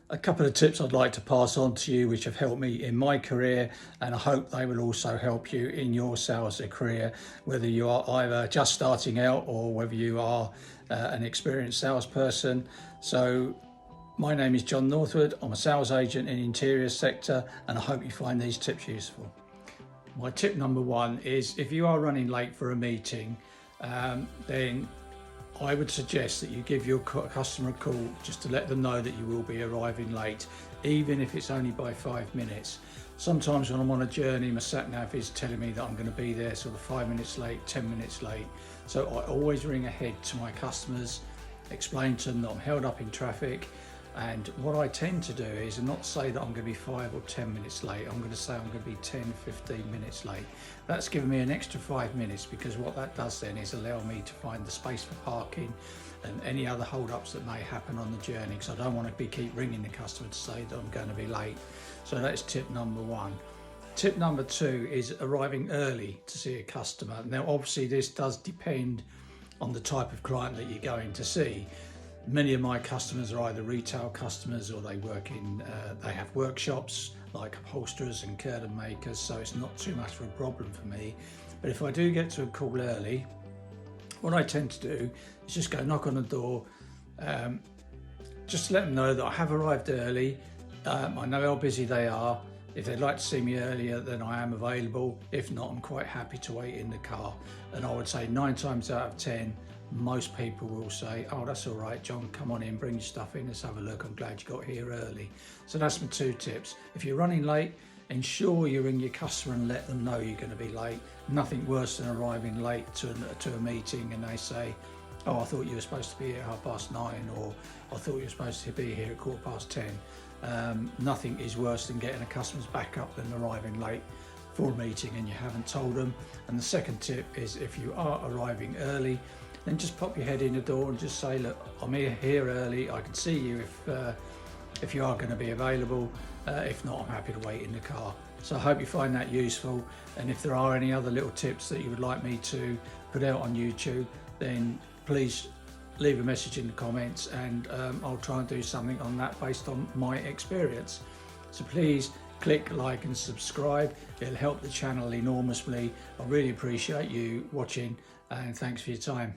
A couple of tips I'd like to pass on to you which have helped me in my career, and I hope they will also help you in your sales career, whether you are either just starting out or whether you are an experienced salesperson. So my name is John Northwood. I'm a sales agent in the interior sector, and I hope you find these tips useful. My tip number one is, if you are running late for a meeting, then I would suggest that you give your customer a call just to let them know that you will be arriving late, even if it's only by 5 minutes. Sometimes when I'm on a journey, my sat nav is telling me that I'm going to be there sort of 5 minutes late, 10 minutes late. So I always ring ahead to my customers, explain to them that I'm held up in traffic. And what I tend to do is not say that I'm going to be 5 or 10 minutes late. I'm going to say I'm going to be 10, 15 minutes late. That's given me an extra 5 minutes, because what that does then is allow me to find the space for parking and any other hold-ups that may happen on the journey, because I don't want to keep ringing the customer to say that I'm going to be late. So that's tip number one. Tip number two is arriving early to see a customer. Now, obviously, this does depend on the type of client that you're going to see. Many of my customers are either retail customers, or they work in, they have workshops like upholsterers and curtain makers, so it's not too much of a problem for me. But if I do get to a call early, what I tend to do is just go knock on the door, just to let them know that I have arrived early. I know how busy they are. If they'd like to see me earlier, then I am available. If not, I'm quite happy to wait in the car. And I would say 9 times out of 10, most people will say, oh, that's all right, John, come on in, bring your stuff in, let's have a look, I'm glad you got here early. So that's my two tips. If you're running late, ensure you ring your customer and let them know you're going to be late. Nothing worse than arriving late to a meeting and they say, oh, I thought you were supposed to be here at 9:30, or I thought you were supposed to be here at 10:15. Nothing is worse than getting a customer's back up than arriving late for a meeting and you haven't told them. And the second tip is, if you are arriving early, then just pop your head in the door and just say, look, I'm here early, I can see you if you are going to be available. If not, I'm happy to wait in the car. So I hope you find that useful, and if there are any other little tips that you would like me to put out on YouTube, then please leave a message in the comments, and I'll try and do something on that based on my experience. So please click like and subscribe. It'll help the channel enormously. I really appreciate you watching, and thanks for your time.